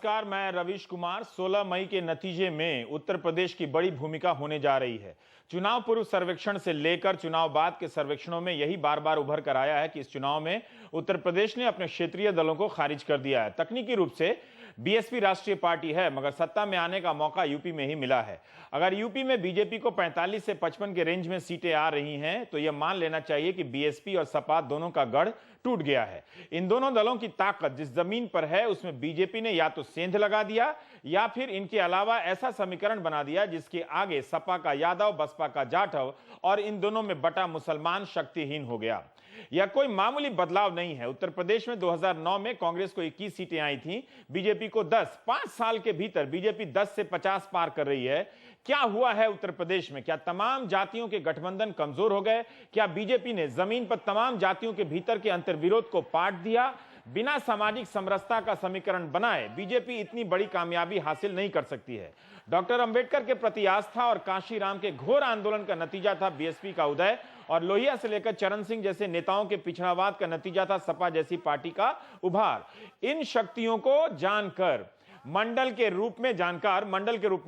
नमस्कार, मैं रवीश कुमार। 16 मई के नतीजे में उत्तर प्रदेश की बड़ी भूमिका होने जा रही है। चुनाव पूर्व सर्वेक्षण से लेकर चुनाव बाद के सर्वेक्षणों में यही बार बार उभर कर आया है कि इस चुनाव में उत्तर प्रदेश ने अपने क्षेत्रीय दलों को खारिज कर दिया है। तकनीकी रूप से बीएसपी राष्ट्रीय पार्टी है, मगर सत्ता में आने का मौका यूपी में ही मिला है। अगर यूपी में बीजेपी को 45 से 55 के रेंज में सीटें आ रही हैं, तो यह मान लेना चाहिए कि बीएसपी और सपा दोनों का गढ़ टूट गया है। इन दोनों दलों की ताकत जिस जमीन पर है, उसमें बीजेपी ने या तो सेंध लगा दिया या फिर इनके अलावा ऐसा समीकरण बना दिया जिसके आगे सपा का यादव, बसपा का जाटव और इन दोनों में बटा मुसलमान शक्तिहीन हो गया। यह कोई मामूली बदलाव नहीं है। उत्तर प्रदेश में 2009 में कांग्रेस को 21 सीटें आई थीं, बीजेपी को 10। 5 साल के भीतर बीजेपी 10 से 50 पार कर रही है। क्या हुआ है उत्तर प्रदेश में? क्या तमाम जातियों के गठबंधन कमजोर हो गए? क्या बीजेपी ने जमीन पर तमाम जातियों के भीतर के अंतर्विरोध को पाट दिया? बिना सामाजिक समरसता का समीकरण बनाए बीजेपी इतनी बड़ी कामयाबी हासिल नहीं कर सकती है। डॉक्टर अंबेडकर के प्रति आस्था और कांशीराम के घोर आंदोलन का नतीजा था बीएसपी का उदय, और लोहिया से लेकर चरण सिंह जैसे नेताओं के पिछड़ावाद का नतीजा था सपा जैसी पार्टी का उभार। इन शक्तियों को जानकर मंडल के रूप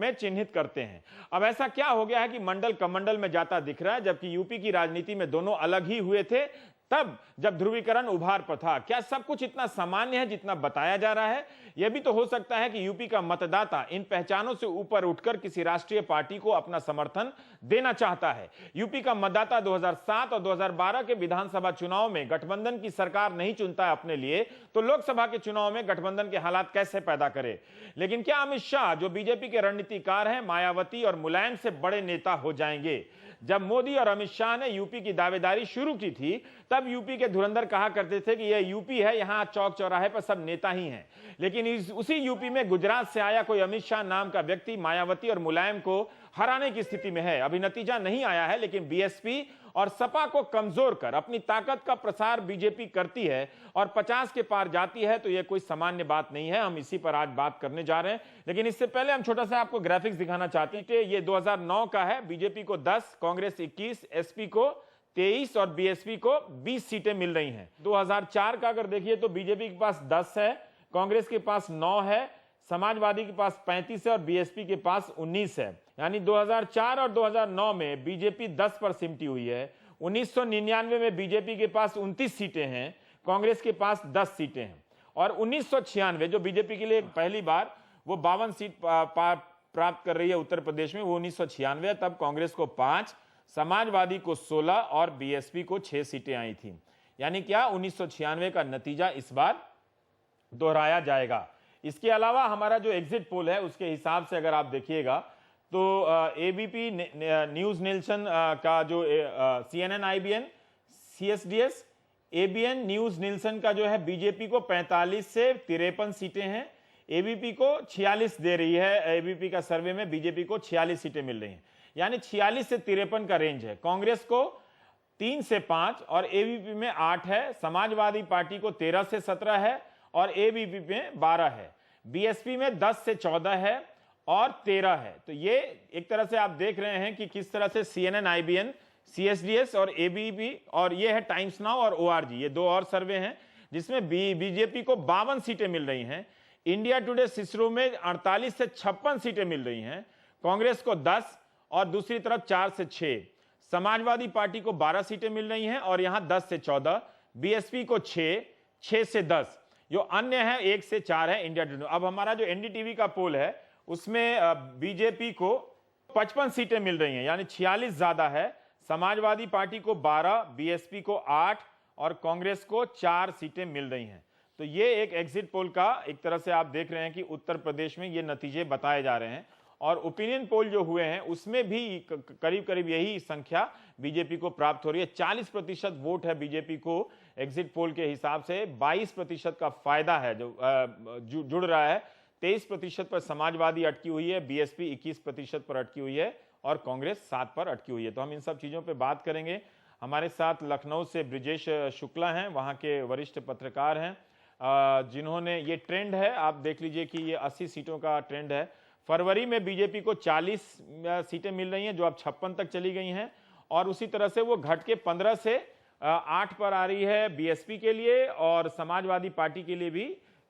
में चिन्हित करते हैं। अब ऐसा क्या हो गया है कि मंडल कमंडल में जाता दिख रहा है, जबकि यूपी की राजनीति में दोनों अलग ही हुए थे तब जब ध्रुवीकरण उभार पर था। क्या सब कुछ इतना सामान्य है जितना बताया जा रहा है? यह भी तो हो सकता है कि यूपी का मतदाता इन पहचानों से ऊपर उठकर किसी राष्ट्रीय पार्टी को अपना समर्थन देना चाहता है। यूपी का मतदाता 2007 और 2012 के विधानसभा चुनाव में गठबंधन की सरकार नहीं चुनता है अपने लिए, तो लोकसभा के चुनाव में गठबंधन के हालात कैसे पैदा करे? लेकिन क्या अमित शाह, जो बीजेपी के रणनीतिकार हैं, मायावती और मुलायम से बड़े नेता हो जाएंगे? जब मोदी और अमित शाह ने यूपी की दावेदारी शुरू की थी, तब यूपी के धुरंधर कहा करते थे कि यह यूपी है, यहां चौक चौराहे पर सब नेता ही हैं। लेकिन उसी यूपी में गुजरात से आया कोई अमित शाह नाम का व्यक्ति मायावती और मुलायम को हराने की स्थिति में है। अभी नतीजा नहीं आया है, लेकिन बीएसपी और सपा को कमजोर कर अपनी ताकत का प्रसार बीजेपी करती है और 50 के पार जाती है, तो यह कोई सामान्य बात नहीं है। हम इसी पर आज बात करने जा रहे हैं, लेकिन इससे पहले हम छोटा सा आपको ग्राफिक्स दिखाना चाहते हैं कि ये 2009 का है। बीजेपी को 10, कांग्रेस 21, एसपी को 23 और बीएसपी को 20 सीटें मिल रही हैं। 2004 का अगर देखिए तो बीजेपी के पास 10 है, कांग्रेस के पास 9 है, समाजवादी के पास 35 है और बीएसपी के पास 19 है। यानी 2004 और 2009 में बीजेपी 10 पर सिमटी हुई है। 1999 में बीजेपी के पास 29 सीटें हैं, कांग्रेस के पास 10 सीटें हैं, और 1996 जो बीजेपी के लिए पहली बार वो 52 सीट प्राप्त कर रही है उत्तर प्रदेश में, वो 1996, तब कांग्रेस को 5, समाजवादी को 16 और बीएसपी को 6 सीटें आई थी। यानी क्या 1996 का नतीजा इस बार दोहराया जाएगा? इसके अलावा हमारा जो एग्जिट पोल है उसके हिसाब से अगर आप देखिएगा तो एबीपी न्यूज निल्सन का जो CNN IBN CSDS ABN news Nielsen का जो है बीजेपी को 45 से 53 सीटें हैं, एबीपी को 46 दे रही है। एबीपी का सर्वे में बीजेपी को 46 सीटें मिल रही हैं, यानी 46 से 53 का रेंज है। कांग्रेस को 3 से 5 और एबीपी में 8 है। समाजवादी पार्टी को 13 से 17 है और एबीपी में 12 है। बीएसपी में 10 से 14 है और 13 है। तो ये एक तरह से आप देख रहे हैं कि किस तरह से CNN IBN CSDS और ABP और ये है टाइम्स नाउ और ORG, ये 2 और सर्वे हैं जिसमें बीजेपी को 52 सीटें मिल रही हैं। इंडिया टुडे सिसरो में 48 से 56 सीटें मिल रही हैं, कांग्रेस को 10 और दूसरी तरफ 4 से 6। समाजवादी पार्टी को 12 सीटें मिल रही हैं और यहां 10 से 14, बीएसपी को 6 से 10, जो अन्य है 1 से 4 है इंडिया टुडे। अब हमारा जो एनडीटीवी का पोल है उसमें बीजेपी को 55 सीटें मिल रही हैं, यानी 46 ज्यादा है। समाजवादी पार्टी को 12, बीएसपी को 8 और कांग्रेस को 4 सीटें मिल रही हैं। तो ये एक एग्जिट पोल का एक तरह से आप देख रहे हैं कि उत्तर प्रदेश में ये नतीजे बताए जा रहे हैं, और ओपिनियन पोल जो हुए हैं उसमें भी करीब करीब यही संख्या बीजेपी को प्राप्त हो रही है। 40% वोट है बीजेपी को एग्जिट पोल के हिसाब से। 22% का फायदा है जो जुड़ रहा है। 23% पर समाजवादी अटकी हुई है, बीएसपी 21% पर अटकी हुई है और कांग्रेस 7 पर अटकी हुई है। तो हम इन सब चीजों पर बात करेंगे। हमारे साथ लखनऊ से ब्रिजेश शुक्ला हैं, वहां के वरिष्ठ पत्रकार हैं, जिन्होंने ये ट्रेंड है, आप देख लीजिए कि ये 80 सीटों का ट्रेंड है। फरवरी में बीजेपी को 40 सीटें मिल रही हैं जो अब 56 तक चली गई हैं, और उसी तरह से वो घट के 15 से 8 पर आ रही है बीएसपी के लिए, और समाजवादी पार्टी के लिए भी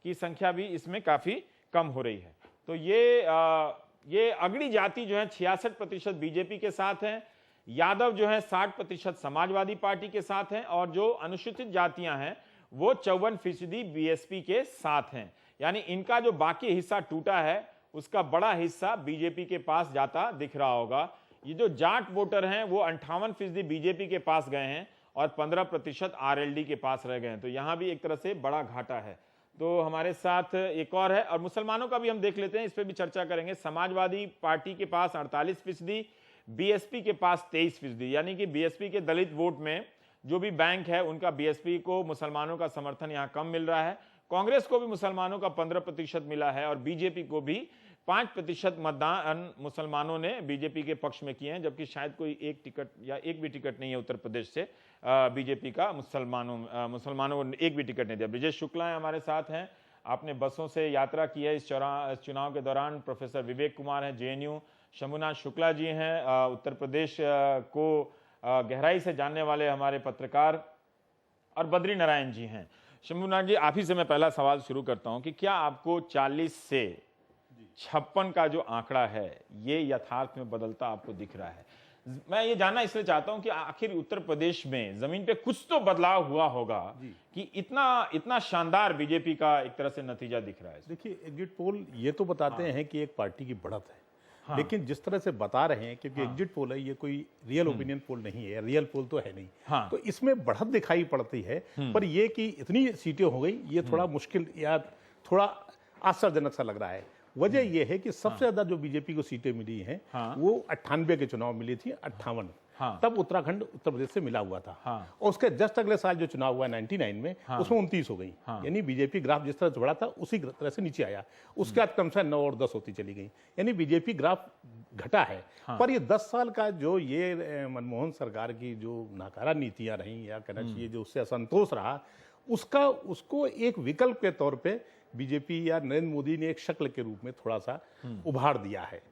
की संख्या भी इसमें काफी कम हो रही है। तो ये अगड़ी जाति जो है 66% बीजेपी के साथ हैं, यादव जो है 60% समाजवादी पार्टी के साथ हैं, और जो अनुसूचित जातियां हैं वो 54% बीएसपी के साथ हैं। यानी इनका जो बाकी हिस्सा टूटा है उसका बड़ा हिस्सा बीजेपी के पास जाता दिख रहा होगा। ये जो जाट वोटर हैं वो 58% बीजेपी के पास गए हैं और 15% आरएलडी के पास रह गए हैं। तो यहां भी एक तरह से बड़ा घाटा है। तो हमारे साथ एक और है, और मुसलमानों का भी हम देख लेते हैं, इस पर भी चर्चा करेंगे। समाजवादी पार्टी के पास 48%, बीएसपी के पास 23%, यानी कि बीएसपी के दलित वोट में जो भी बैंक है उनका बीएसपी को मुसलमानों का समर्थन यहां कम मिल रहा है। कांग्रेस को भी मुसलमानों का 15% मिला है और बीजेपी को भी 5% मतदान मुसलमानों ने बीजेपी के पक्ष में किए हैं, जबकि शायद कोई एक टिकट या एक भी टिकट नहीं है उत्तर प्रदेश से बीजेपी का मुसलमानों को एक भी टिकट नहीं दिया। ब्रिजेश शुक्ला है हमारे साथ हैं, आपने बसों से यात्रा की है इस चुनाव के दौरान। प्रोफेसर विवेक कुमार हैं जेएनयू, शंभुनाथ शुक्ला जी हैं उत्तर प्रदेश को गहराई से जानने वाले हमारे पत्रकार, और बद्री नारायण जी हैं। शंभुनाथ जी, आप ही से मैं पहला सवाल शुरू करता हूं कि क्या आपको 40 से 56 का जो आंकड़ा है ये यथार्थ में बदलता आपको दिख रहा है? मैं ये जानना इसलिए चाहता हूं कि आखिर उत्तर प्रदेश में जमीन पे कुछ तो बदलाव हुआ होगा कि इतना शानदार बीजेपी का एक तरह से नतीजा दिख रहा है। देखिए, एग्जिट पोल ये तो बताते हैं कि एक पार्टी की बढ़त है, लेकिन जिस तरह से बता रहे हैं, क्योंकि एग्जिट पोल है, ये कोई रियल ओपिनियन पोल नहीं है, रियल पोल तो है नहीं, तो इसमें बढ़त दिखाई पड़ती है। पर ये कि इतनी सीटें हो गई, ये थोड़ा मुश्किल या थोड़ा आश्चर्यजनक सा लग रहा है। वजह यह है कि सबसे ज्यादा जो बीजेपी को सीटें मिली हैं वो 98 के चुनाव मिली थी, 58 तब उत्तराखंड उत्तर प्रदेश से मिला हुआ था। और उसके जस्ट अगले साल जो चुनाव हुआ 99 में, उसमें 29 हो गई। यानी बीजेपी ग्राफ जिस तरह से बढ़ा था उसी तरह से नीचे आया। उसके बाद क्रमशः 9 और 10 होती चली गई, यानी बीजेपी ग्राफ घटा है। पर ये 10 साल का जो ये मनमोहन सरकार की जो नाकारा नीतियां रही, या कहना चाहिए जो उससे असंतोष रहा, उसको एक विकल्प के तौर पे बीजेपी या नरेंद्र मोदी ने एक शक्ल के रूप में थोड़ा सा उभार दिया है।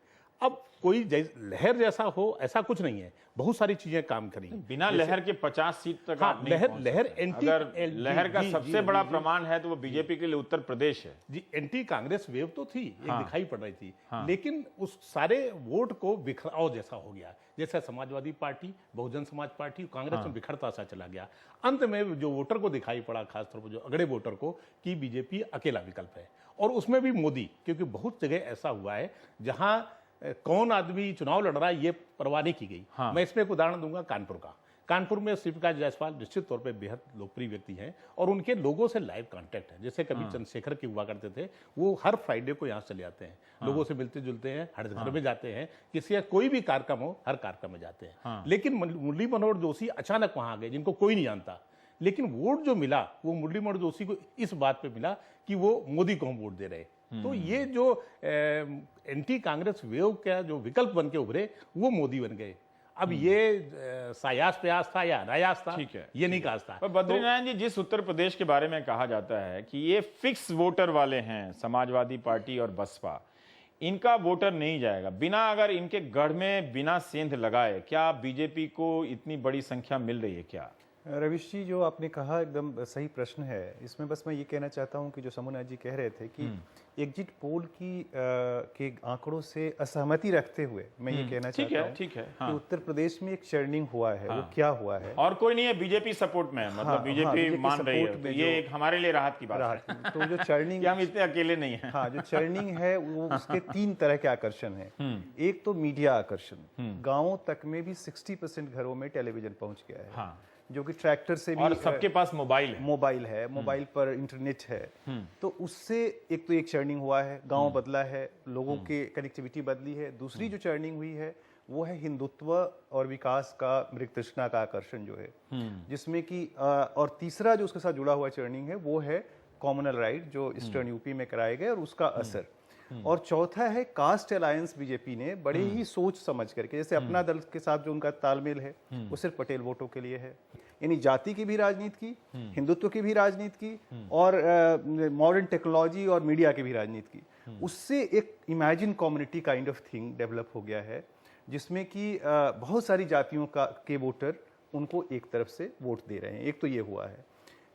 अब कोई लहर जैसा हो ऐसा कुछ नहीं है, बहुत सारी चीजें काम करी बिना लहर के 50 सीट तक। लहर का सबसे बड़ा प्रमाण है तो वो बीजेपी के लिए उत्तर प्रदेश है जी। एंटी कांग्रेस वेव तो थी, एक दिखाई पड़ रही थी, लेकिन उस सारे वोट को बिखराव जैसा हो गया, जैसे समाजवादी पार्टी, बहुजन समाज पार्टी, कांग्रेस में बिखरता सा चला गया। अंत में जो वोटर को दिखाई पड़ा, खासतौर पर जो अगड़े वोटर को, कि बीजेपी अकेला विकल्प है, और उसमें भी मोदी, क्योंकि बहुत जगह ऐसा हुआ है जहां कौन आदमी चुनाव लड़ रहा है ये परवाह नहीं की गई। मैं इसमें एक उदाहरण दूंगा कानपुर का। कानपुर में श्री प्रकाश जायसवाल निश्चित तौर पे बेहद लोकप्रिय व्यक्ति हैं, और उनके लोगों से लाइव कांटेक्ट है। जैसे कभी चंद्रशेखर के हुआ करते थे, वो हर फ्राइडे को यहाँ चले आते हैं, लोगों से मिलते जुलते हैं, हर घर में जाते हैं, किसी का कोई भी कार्यक्रम हो हर कार्यक्रम में जाते हैं। लेकिन मुरली मनोहर जोशी अचानक वहां आ गए, जिनको कोई नहीं जानता, लेकिन वोट जो मिला वो मुरली मनोहर जोशी को इस बात पे मिला कि वो मोदी को हम वोट दे रहे। तो ये जो एंटी कांग्रेस वेव का जो विकल्प बन के उभरे वो मोदी बन गए। अब ये सायास प्रयास था या अनायास था, ठीक है, ये नहीं कहा था। पर बद्रीनारायण जी, जिस उत्तर प्रदेश के बारे में कहा जाता है कि ये फिक्स वोटर वाले हैं, समाजवादी पार्टी और बसपा, इनका वोटर नहीं जाएगा बिना, अगर इनके गढ़ में बिना सेंध लगाए, क्या बीजेपी को इतनी बड़ी संख्या मिल रही है क्या? रविश जी, जो आपने कहा एकदम सही प्रश्न है। इसमें बस मैं ये कहना चाहता हूँ कि जो शंभुनाथ जी कह रहे थे कि एग्जिट पोल के आंकड़ों से असहमति रखते हुए मैं ये कहना चाहता हूँ कि उत्तर प्रदेश में एक चर्निंग हुआ है। वो क्या हुआ है, और कोई नहीं है, बीजेपी सपोर्ट में है, मतलब बीजेपी मान रही है, तो ये एक हमारे लिए राहत की बात है। तो जो चर्निंग हम इतने अकेले नहीं है। हाँ, जो चर्निंग है वो उसके 3 तरह के आकर्षण है। एक तो मीडिया आकर्षण, गाँवों तक में भी 60% घरों में टेलीविजन पहुंच गया है, जो कि ट्रैक्टर से भी, और सबके पास मोबाइल है, मोबाइल पर इंटरनेट है। तो उससे एक तो एक चर्निंग हुआ है, गांव बदला है, लोगों के कनेक्टिविटी बदली है। दूसरी जो चर्निंग हुई है वो है हिंदुत्व और विकास का मृग तृष्णा का आकर्षण जो है, जिसमें कि और तीसरा जो उसके साथ जुड़ा हुआ चर्निंग है वो है कॉमनल राइट, जो ईस्टर्न यूपी में कराए गए और उसका असर। और चौथा है कास्ट अलायंस। बीजेपी ने बड़े ही सोच समझ करके, जैसे अपना दल के साथ जो उनका तालमेल है वो सिर्फ पटेल वोटों के लिए है, यानी जाति की भी राजनीति की, हिंदुत्व की भी राजनीति की, और मॉडर्न टेक्नोलॉजी और मीडिया की भी राजनीति की। उससे एक imagine community kind of thing develop हो गया है, जिसमें कि बहुत सारी जातियों के वोटर उनको एक तरफ से वोट दे रहे हैं। एक तो ये हुआ है,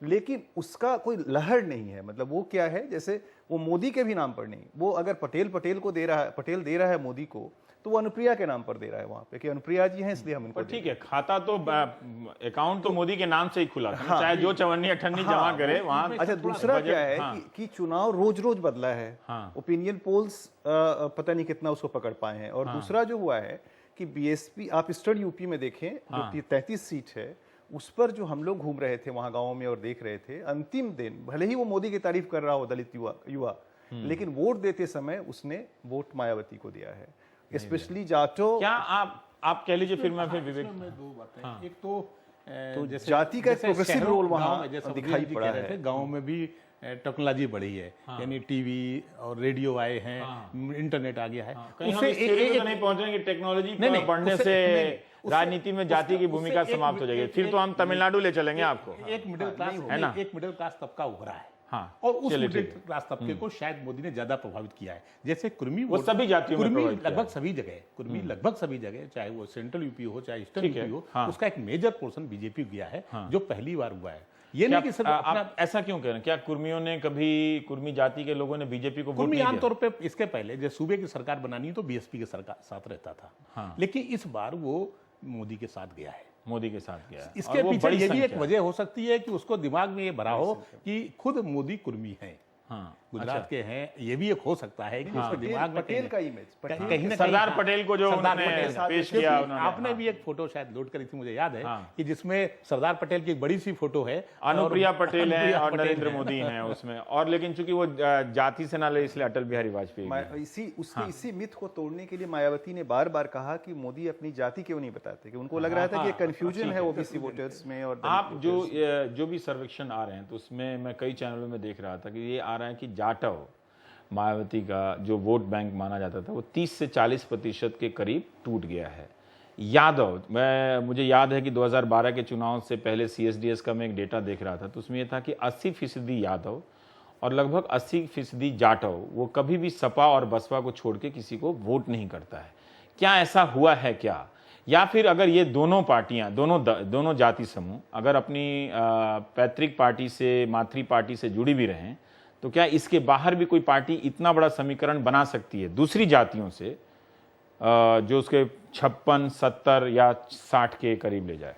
लेकिन उसका कोई लहर नहीं है। मतलब वो क्या है, जैसे वो मोदी के भी नाम पर नहीं, वो अगर पटेल को दे रहा है, पटेल दे रहा है मोदी को, तो वो अनुप्रिया के नाम पर दे रहा है वहां पे कि अनुप्रिया जी हैं इसलिए हम इनको पर ठीक है, खाता तो अकाउंट तो मोदी के नाम से ही खुला था, चाहे जो 54-58 जमा करे वहां। अच्छा, दूसरा क्या है कि चुनाव रोज रोज बदला है, ओपिनियन पोल्स पता नहीं कितना उसको पकड़ पाए हैं। और दूसरा जो हुआ है कि बीएसपी, आप ईस्टर्न यूपी में देखें जो 33 सीट है, उस पर जो हम लोग घूम रहे थे वहां गाँव में और देख रहे थे, अंतिम दिन भले ही वो मोदी की तारीफ कर रहा हो दलित युवा, लेकिन वोट देते समय उसने वोट मायावती को दिया है, स्पेशली जाटो। क्या आप कह लीजिए, फिर मैं फिर विवेक में दो बातें, एक तो जैसे जाति का एक प्रोग्रेसिव रोल वहां दिखाई पड़ा है। गांव में भी टेक्नोलॉजी बढ़ी है, यानी टीवी और रेडियो आए हैं, इंटरनेट आ गया है। उससे एक नहीं पहुंचेंगे, टेक्नोलॉजी बढ़ने से राजनीति में जाति की भूमिका समाप्त हो जाएगी, फिर तो हम तमिलनाडु ले चलेंगे आपको। एक मिडिल क्लास है ना, एक मिडिल क्लास तबका उभरा है। हाँ, और उस मिडिल क्लास तबके को शायद मोदी ने ज्यादा प्रभावित किया है। जैसे कुर्मी, वो सभी जातियों में कुर्मी लगभग सभी जगह, कुर्मी लगभग सभी जगह, चाहे वो सेंट्रल यूपी हो चाहे ईस्टर्न यूपी हो, उसका एक मेजर पोर्शन बीजेपी गया है, जो पहली बार हुआ है। ये नहीं कि सब आप ऐसा क्यों कह रहे हैं? क्या कुर्मियों ने कभी, कुर्मी जाति के लोगों ने बीजेपी को वोट नहीं दिया? आमतौर पे इसके पहले जब सूबे की सरकार बनानी है तो बीएसपी के साथ रहता था, लेकिन इस बार वो मोदी के साथ गया है, मोदी के साथ गया। इसके पीछे ये भी एक वजह हो सकती है कि उसको दिमाग में ये भरा हो कि खुद मोदी कुर्मी है, गुजरात के हैं, ये भी एक हो सकता है कि उसके दिमाग में पटेल का इमेज, कहीं ना सरदार पटेल को जो उन्होंने पेश किया, आपने भी एक फोटो शायद लोड करी थी, मुझे याद है कि जिसमें सरदार पटेल की एक बड़ी सी फोटो है, अनुप्रिया पटेल है और नरेंद्र मोदी हैं उसमें, और लेकिन चूंकि वो जाति से ना ले इसलिए अटल बिहारी वाजपेयी। इसी मिथ को तोड़ने के लिए मायावती ने बार बार कहा कि मोदी अपनी जाति क्यों नहीं बताते, कि उनको लग रहा था कि कंफ्यूजन है ओबीसी वोटर्स में। और आप जो भी सर्वेक्षण आ रहे हैं तो उसमें मैं कई चैनलों में देख रहा था कि ये आ रहा है कि जाटव मायावती का जो वोट बैंक माना जाता था वो 30 से 40% के करीब टूट गया है। यादव, मुझे याद है कि 2012 के चुनाव से पहले CSDS का मैं एक डेटा देख रहा था, तो उसमें यह था कि 80% यादव और लगभग 80% जाटव, वो कभी भी सपा और बसपा को छोड़ के किसी को वोट नहीं करता है। क्या ऐसा हुआ है क्या? या फिर अगर ये दोनों पार्टियां, दोनों जाति समूह अगर अपनी पैतृक पार्टी से, मातृ पार्टी से जुड़ी भी रहें, तो क्या इसके बाहर भी कोई पार्टी इतना बड़ा समीकरण बना सकती है दूसरी जातियों से, जो उसके 56, 70 या 60 के करीब ले जाए?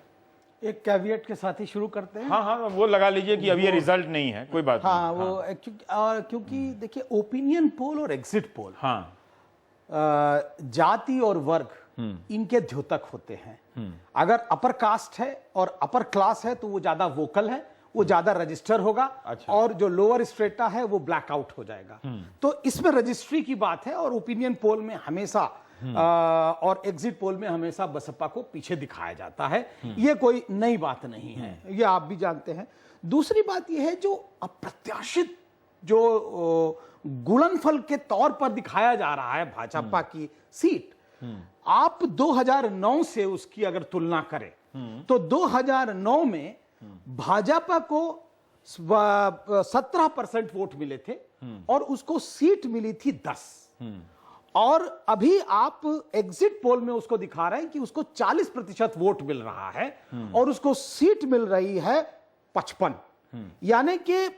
एक कैविएट के साथ ही शुरू करते हैं। हाँ, वो लगा लीजिए कि अब ये रिजल्ट नहीं है, कोई बात हाँ, नहीं। वो क्योंकि देखिए, ओपिनियन पोल और एग्जिट पोल, जाति और वर्ग इनके द्योतक होते हैं। अगर अपर कास्ट है और अपर क्लास है तो वो ज्यादा वोकल है, वो ज्यादा रजिस्टर होगा। अच्छा। और जो लोअर स्ट्रेटा है वो ब्लैकआउट हो जाएगा। तो इसमें रजिस्ट्री की बात है, और ओपिनियन पोल में हमेशा और एग्जिट पोल में हमेशा बसपा को पीछे दिखाया जाता है। ये कोई नई बात नहीं है, ये आप भी जानते हैं। दूसरी बात ये है, जो अप्रत्याशित जो गुणनफल के तौर पर दिखाया जा रहा है भाजपा की सीट, आप 2009 से उसकी अगर तुलना करें तो 2009 में भाजपा को 17% वोट मिले थे और उसको सीट मिली थी 10। और अभी आप एग्जिट पोल में उसको दिखा रहे हैं कि उसको 40% वोट मिल रहा है और उसको सीट मिल रही है 55। यानी कि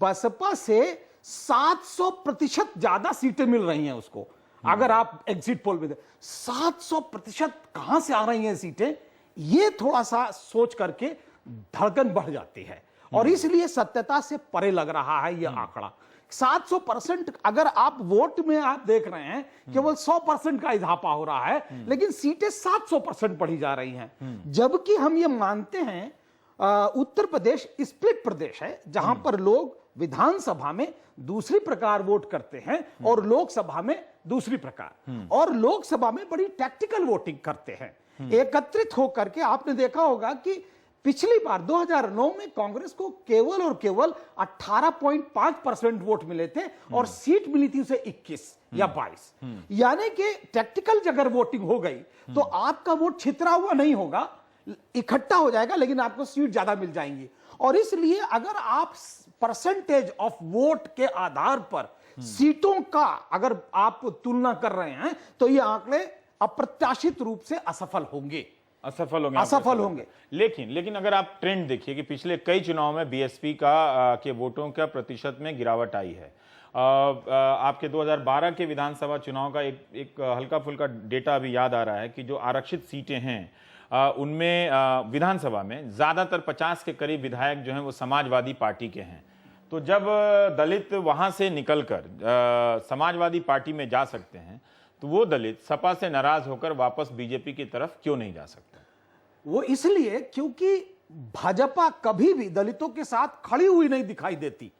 बसपा से 700% ज्यादा सीटें मिल रही हैं उसको। अगर आप एग्जिट पोल में 700% कहां से आ रही हैं सीटें, ये थोड़ा सा सोच करके धड़कन बढ़ जाती है, और इसलिए सत्यता से परे लग रहा है यह आंकड़ा। 700% अगर आप वोट में आप देख रहे हैं केवल 100% का इजाफा हो रहा है, लेकिन सीटें 700% बढ़ी जा रही हैं। जबकि हम ये मानते हैं उत्तर प्रदेश स्प्लिट प्रदेश है, जहां पर लोग विधानसभा में दूसरी प्रकार वोट करते हैं और लोकसभा में दूसरी प्रकार, और लोकसभा में बड़ी टैक्टिकल वोटिंग करते हैं एकत्रित होकर के। आपने देखा होगा कि पिछली बार 2009 में कांग्रेस को केवल और केवल 18.5% वोट मिले थे और सीट मिली थी उसे 21 या 22। यानी कि टैक्टिकल अगर वोटिंग हो गई तो आपका वोट छितरा हुआ नहीं होगा, इकट्ठा हो जाएगा, लेकिन आपको सीट ज्यादा मिल जाएंगी। और इसलिए अगर आप परसेंटेज ऑफ वोट के आधार पर सीटों का अगर आप तुलना कर रहे हैं तो ये आंकड़े अप्रत्याशित रूप से असफल होंगे। लेकिन अगर आप ट्रेंड देखिए कि पिछले कई चुनाव में बीएसपी के वोटों का प्रतिशत में गिरावट आई है, आपके 2012 के विधानसभा चुनाव का एक हल्का फुल्का डेटा अभी याद आ रहा है कि जो आरक्षित सीटें हैं उनमें विधानसभा में ज़्यादातर 50 के करीब विधायक जो हैं वो समाजवादी पार्टी के हैं। तो जब दलित वहाँ से निकलकर समाजवादी पार्टी में जा सकते हैं तो वो दलित सपा से नाराज होकर वापस बीजेपी की तरफ क्यों नहीं जा सकते? वो इसलिए क्योंकि भाजपा कभी भी दलितों के साथ खड़ी हुई नहीं दिखाई देती।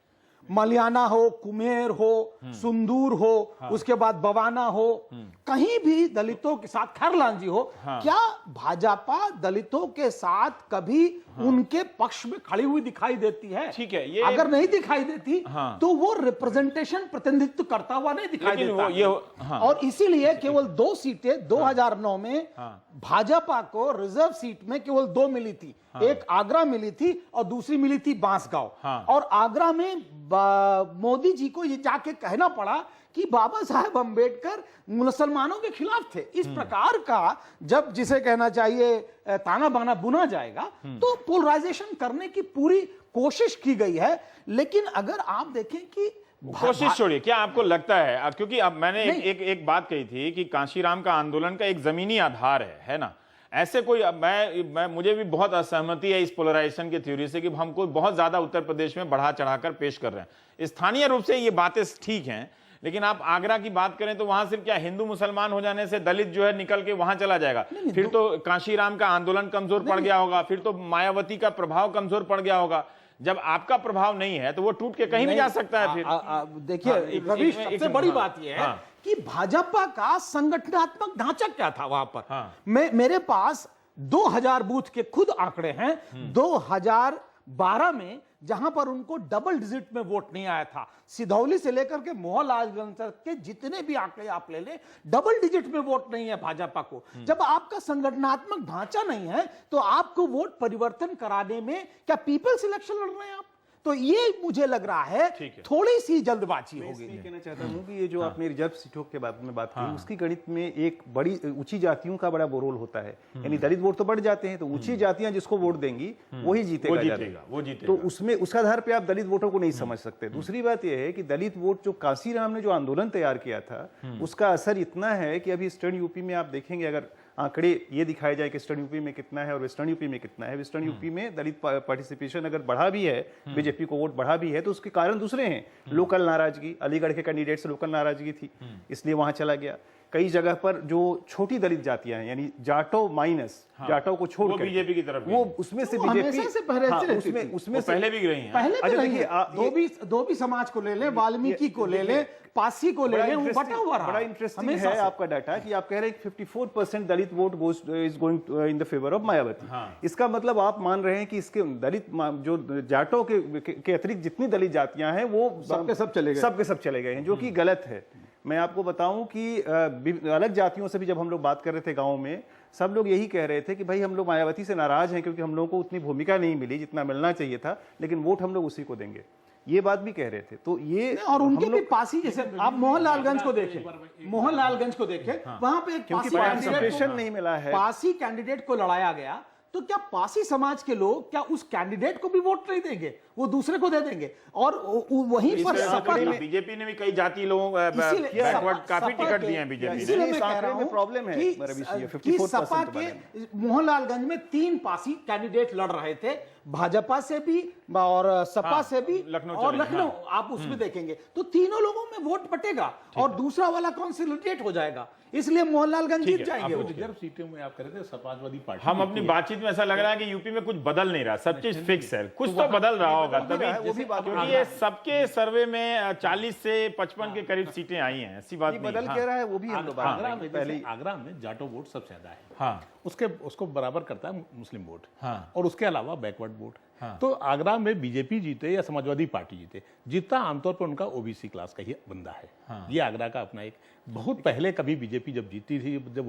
मलियाना हो, कुमेर हो, सुंदूर हो, उसके बाद बवाना हो, कहीं भी दलितों के साथ, खैरलांजी हो, क्या भाजपा दलितों के साथ कभी उनके पक्ष में खड़ी हुई दिखाई देती है? ठीक है, ये अगर नहीं दिखाई देती तो वो रिप्रेजेंटेशन, प्रतिनिधित्व करता हुआ नहीं दिखाई देता। और इसीलिए केवल 2 सीटें 2009 में भाजपा को रिजर्व सीट में केवल 2 मिली थी। एक आगरा मिली थी और दूसरी मिली थी बांसगांव। और आगरा में मोदी जी को ये जाके कहना पड़ा कि बाबा साहेब अंबेडकर मुसलमानों के खिलाफ थे। इस प्रकार का जब जिसे कहना चाहिए ताना बाना बुना जाएगा तो पोलराइजेशन करने की पूरी कोशिश की गई है। लेकिन अगर आप देखें कि कोशिश छोड़िए, क्या आपको लगता है, क्योंकि अब मैंने एक बात कही थी कि कांशीराम का आंदोलन का एक जमीनी आधार है ना, ऐसे कोई मुझे भी बहुत असहमति है इस पोलराइजेशन की थ्योरी से कि हम कोई बहुत ज्यादा उत्तर प्रदेश में बढ़ा चढ़ाकर पेश कर रहे हैं। स्थानीय रूप से ये बातें ठीक हैं, लेकिन आप आगरा की बात करें तो वहां सिर्फ क्या हिंदू मुसलमान हो जाने से दलित जो है निकल के वहां चला जाएगा? फिर तो कांशीराम का आंदोलन कमजोर पड़ गया होगा, फिर तो मायावती का प्रभाव कमजोर पड़ गया होगा। जब आपका प्रभाव नहीं है तो वो टूट के कहीं भी जा सकता है। फिर देखिए रवि, सबसे बड़ी बात यह है कि भाजपा का संगठनात्मक ढांचा क्या था वहां पर। मेरे पास 2000 बूथ के खुद आंकड़े हैं। 2012 में जहां पर उनको डबल डिजिट में वोट नहीं आया था, सिधौली से लेकर के मोहनलालगंज तक के जितने भी आंकड़े आप ले लें, डबल डिजिट में वोट नहीं है भाजपा को। जब आपका संगठनात्मक ढांचा नहीं है तो आपको वोट परिवर्तन कराने में क्या पीपल्स इलेक्शन लड़ रहे हैं आप? तो ये मुझे लग रहा है थोड़ी सी जल्दबाजी होगी। मैं कहना चाहता हूँ कि ये जो आपने रिजर्व सीटों के बारे में बात की, उसकी गणित में एक बड़ी ऊंची जातियों का बड़ा रोल होता है। यानी दलित वोट तो बढ़ जाते हैं, तो ऊंची जातियां जिसको वोट देंगी वही जीतेगा। तो उसमें उस आधार पे आप दलित वोटों को नहीं समझ सकते। दूसरी बात यह है कि दलित वोट जो कांशीराम ने जो आंदोलन तैयार किया था उसका असर इतना है कि अभी ईस्टर्न यूपी में आप देखेंगे, अगर आंकड़े ये दिखाए जाए कि ईस्टर्न यूपी में कितना है और वेस्टर्न यूपी में कितना है, वेस्टर्न यूपी में दलित पार्टिसिपेशन अगर बढ़ा भी है, बीजेपी को वोट बढ़ा भी है, तो उसके कारण दूसरे हैं। लोकल नाराजगी, अलीगढ़ के कैंडिडेट से लोकल नाराजगी थी, इसलिए वहां चला गया। कई जगह पर जो छोटी दलित जातियां हैं, यानी जाटो माइनस, जाटो को छोड़ कर बीजेपी की तरफ, वो उसमें से बीजेपी उसमें पहले भी रही है। पहले देखिए, धोबी समाज को ले लें, वाल्मीकि को ले लें, पासी को ले लें, वो बटा हुआ रहा। बड़ा इंटरेस्टिंग है आपका डाटा कि आप कह रहे हैं 54% Dalit vote is going in the favour of Mayawati. इसका मतलब आप मान रहे हैं कि इसके दलित जो जाटों के अतिरिक्त जितनी दलित जातियां हैं वो सबके सब चले गए हैं, जो कि गलत है। मैं आपको बताऊं कि अलग जातियों से भी जब हम लोग बात कर रहे थे गांव में, सब लोग यही कह रहे थे कि भाई हम लोग मायावती से नाराज हैं क्योंकि हम लोगों को उतनी भूमिका नहीं मिली जितना मिलना चाहिए था, लेकिन वोट हम लोग उसी को देंगे, ये बात भी कह रहे थे। तो ये और उनके भी पासी, जैसे आप मोहनलालगंज को देखें, वहां पे एक पार्टिसिपेशन नहीं मिला है, पासी कैंडिडेट को लड़ाया गया, तो क्या पासी समाज के लोग क्या उस कैंडिडेट को भी वोट नहीं देंगे, वो दूसरे को दे देंगे? और वहीं पर सपा बीजेपी ने भी कई जाति लोगों काफी टिकट दिए हैं बीजेपी ने। मैं कह रहा हूं प्रॉब्लम है कि सपा के मोहनलालगंज में 3 पासी कैंडिडेट लड़ रहे थे, भाजपा से भी और सपा से भी और लखनऊ, आप उसमें देखेंगे तो तीनों लोगों में वोट बटेगा और दूसरा वाला कंसोलिडेट हो जाएगा, इसलिए मोहनलालगंज जीत जाएंगे। रिजर्व सीटों में आप कह रहे थे समाजवादी पार्टी, हम अपनी बातचीत में ऐसा लग रहा है कि यूपी में कुछ बदल नहीं रहा, सब चीज फिक्स है, कुछ तो बदल रहा होगा तभी, क्योंकि ये सबके सर्वे में 40 से 55 के करीब सीटें आई हैं, ऐसी बात नहीं बदल क्या रहा है वो भी हम लोग आगरा में जाटो वोट सबसे ज्यादा है, उसको बराबर करता है मुस्लिम वोट, और उसके अलावा बैकवर्ड वोट। तो आगरा में बीजेपी जीते या समाजवादी पार्टी जीते, जीतता आमतौर पर उनका ओबीसी क्लास का ही बंदा है। ये आगरा का अपना एक, बहुत पहले कभी बीजेपी जब जीती थी, जब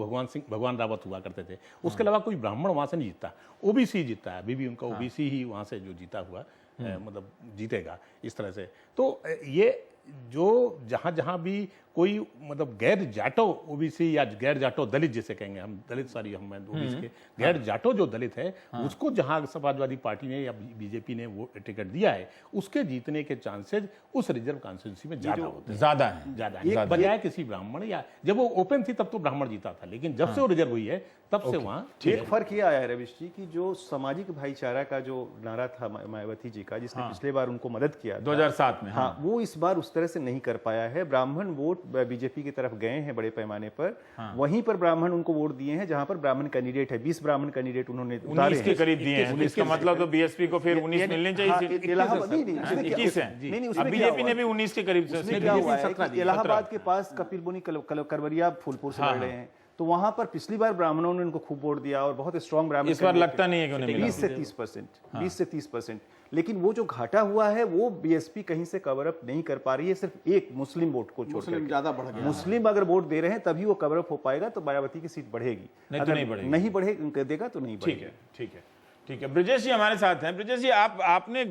भगवान रावत हुआ करते थे, उसके अलावा कोई ब्राह्मण वहां से नहीं जीतता, ओबीसी जीतता है। अभी भी उनका ओबीसी ही वहां से जो जीता हुआ मतलब जीतेगा इस तरह से। तो ये जो जहां जहां भी कोई मतलब गैर जाटो ओबीसी या गैर जाटो दलित जिसे कहेंगे हम, दलित सारी हम ओबीसी के गैर जाटो जो दलित है उसको जहां समाजवादी पार्टी ने या बीजेपी ने वो टिकट दिया है, उसके जीतने के चांसेस उस रिजर्व कॉन्स्टिट्यूंसी में ज्यादा होते हैं, ज्यादा है बजाय किसी ब्राह्मण। या जब वो ओपन थी तब तो ब्राह्मण जीता था, लेकिन जब से वो रिजर्व हुई है तब से वहां एक फर्क ये आया है रविश जी की जो सामाजिक भाईचारा का जो नारा था मायावती जी का, जिसने पिछले बार उनको मदद किया 2007 में, हाँ, वो इस बार उस तरह से नहीं कर पाया है। ब्राह्मण वोट बीजेपी की तरफ गए हैं बड़े पैमाने पर, वहीं पर ब्राह्मण उनको वोट दिए हैं जहां पर ब्राह्मण कैंडिडेट है। 20 ब्राह्मण कैंडिडेट उन्होंने 19 के करीब दिए हैं, इसका मतलब तो बीएसपी को फिर 19 मिलने चाहिए। 21 है, बीजेपी ने भी 19 के करीब। क्या हुआ है कि इलाहाबाद के पास कपिल मुनि करवरिया फूलपुर से लड़ रहे हैं, तो वहां पर पिछली बार ब्राह्मणों ने उनको खूब वोट दिया और बहुत स्ट्रांग ब्राह्मण। इस बार लगता नहीं है कि उन्हें मिला। 20 से 30%, 20 से 30%। लेकिन वो जो घाटा हुआ है वो बीएसपी कहीं से कवर अप नहीं कर पा रही है, सिर्फ एक मुस्लिम वोट को छोड़कर। ज्यादा बढ़ गया। मुस्लिम अगर वोट दे रहे हैं तभी वो कवर अप हो पाएगा, तो मायावती की सीट बढ़ेगी, नहीं तो नहीं बढ़ेगी, नहीं बढ़े देगा तो नहीं बढ़ेगी। ठीक है। ब्रजेश जी हमारे साथ हैं। ब्रजेश जी, आपने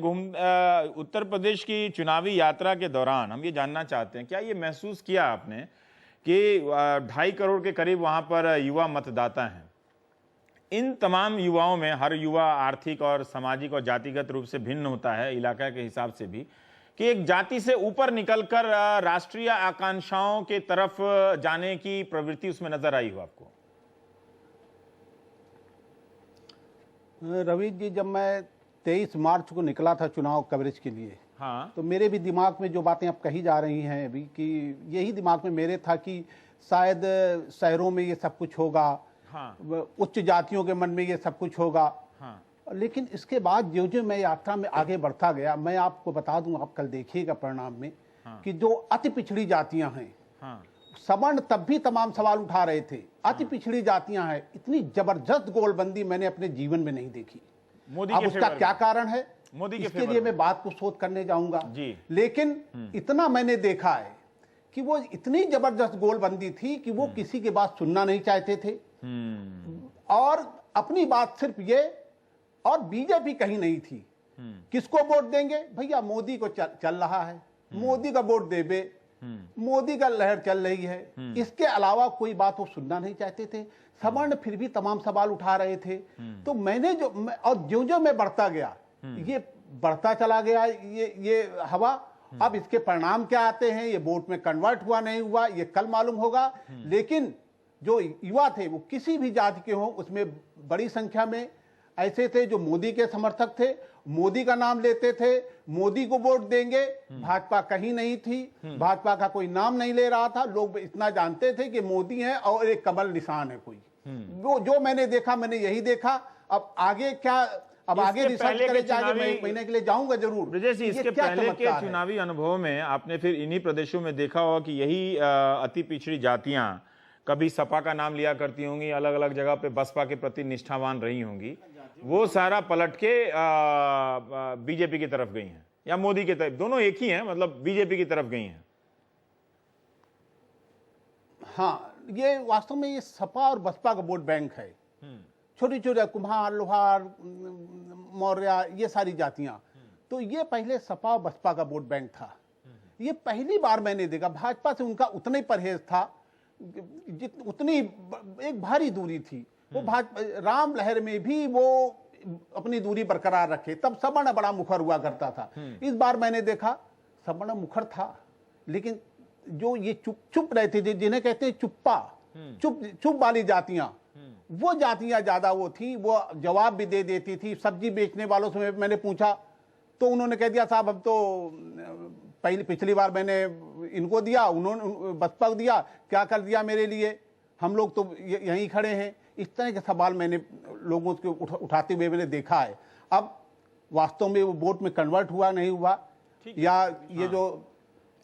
उत्तर प्रदेश की चुनावी यात्रा के दौरान हम ये जानना चाहते हैं, क्या ये महसूस किया आपने कि 2.5 करोड़ के करीब वहां पर युवा मतदाता हैं? इन तमाम युवाओं में हर युवा आर्थिक और सामाजिक और जातिगत रूप से भिन्न होता है, इलाका के हिसाब से भी, कि एक जाति से ऊपर निकलकर राष्ट्रीय आकांक्षाओं के तरफ जाने की प्रवृत्ति उसमें नजर आई हो आपको? रवि जी, जब मैं 23 मार्च को निकला था चुनाव कवरेज के लिए, हाँ, तो मेरे भी दिमाग में जो बातें अब कही जा रही हैं अभी, कि यही दिमाग में मेरे था कि शायद शहरों में ये सब कुछ होगा, हाँ, उच्च जातियों के मन में ये सब कुछ होगा, हाँ। लेकिन इसके बाद जो जो मैं यात्रा में आगे बढ़ता गया, मैं आपको बता दूं, आप कल देखिएगा परिणाम में, हाँ, कि जो अति पिछड़ी जातियां हैं, हाँ, सवर्ण तब भी तमाम सवाल उठा रहे थे, अति पिछड़ी जातियां हैं, इतनी जबरदस्त गोलबंदी मैंने अपने जीवन में नहीं देखी। मोदी अब के उसका क्या कारण है, मोदी के इसके लिए मैं बात को शोध करने जाऊंगा जी। लेकिन इतना मैंने देखा है कि वो इतनी जबरदस्त गोलबंदी थी कि वो किसी की बात सुनना नहीं चाहते थे, और अपनी बात सिर्फ ये, और बीजेपी कहीं नहीं थी। किसको वोट देंगे भैया? मोदी को चल रहा है, मोदी का वोट देबे, मोदी का लहर चल रही है, इसके अलावा कोई बात वो सुनना नहीं चाहते थे। सवर्ण फिर भी तमाम सवाल उठा रहे थे। तो मैंने और जो मैं बढ़ता गया, ये बढ़ता चला गया ये हवा। अब इसके परिणाम क्या आते हैं, ये वोट में कन्वर्ट हुआ नहीं हुआ, ये कल मालूम होगा। लेकिन जो युवा थे वो किसी भी जाति के हों, उसमें बड़ी संख्या में ऐसे थे जो मोदी के समर्थक थे, मोदी का नाम लेते थे, मोदी को वोट देंगे। भाजपा कहीं नहीं थी, भाजपा का कोई नाम नहीं ले रहा था। लोग इतना जानते थे कि मोदी है और एक कमल निशान है कोई। वो जो मैंने देखा, मैंने यही देखा। अब आगे क्या, अब आगे रिसर्च करे जाके, मैं महीने के लिए जाऊंगा जरूर। ब्रजेश जी, इसके पहले के चुनावी अनुभव में आपने फिर इन्हीं प्रदेशों में देखा होगा कि यही अति पिछड़ी जातियां कभी सपा का नाम लिया करती होंगी, अलग अलग जगह पे बसपा के प्रति निष्ठावान रही होंगी, वो सारा पलट के बीजेपी की तरफ गई हैं या मोदी की तरफ, दोनों एक ही हैं, मतलब बीजेपी की तरफ गई हैं। हाँ, ये वास्तव में ये सपा और बसपा का वोट बैंक है। छोटी छोटी कुम्हार, लोहार, मौर्य, ये सारी जातियां, तो ये पहले सपा और बसपा का वोट बैंक था। ये पहली बार मैंने देखा। भाजपा से उनका उतना ही परहेज था, उतनी एक भारी दूरी थी। वो राम लहर में भी वो अपनी दूरी बरकरार रखे, तब सवर्ण बड़ा मुखर हुआ करता था। इस बार मैंने देखा सवर्ण मुखर था, लेकिन जो ये चुप रहते थे, जिन्हें कहते हैं चुप्पा, चुप वाली जातियां, वो जातियां ज्यादा वो थी। वो जवाब भी दे देती थी। सब्जी बेचने वालों से मैंने पूछा तो उन्होंने कह दिया, साहब अब तो पिछली बार मैंने इनको दिया, उन्होंने बसपा को दिया, क्या कर दिया मेरे लिए, हम लोग तो यहीं खड़े हैं। इस तरह के सवाल मैंने लोगों के उठाते हुए मैंने देखा है। अब वास्तव में वो वोट में कन्वर्ट हुआ नहीं हुआ, या ये जो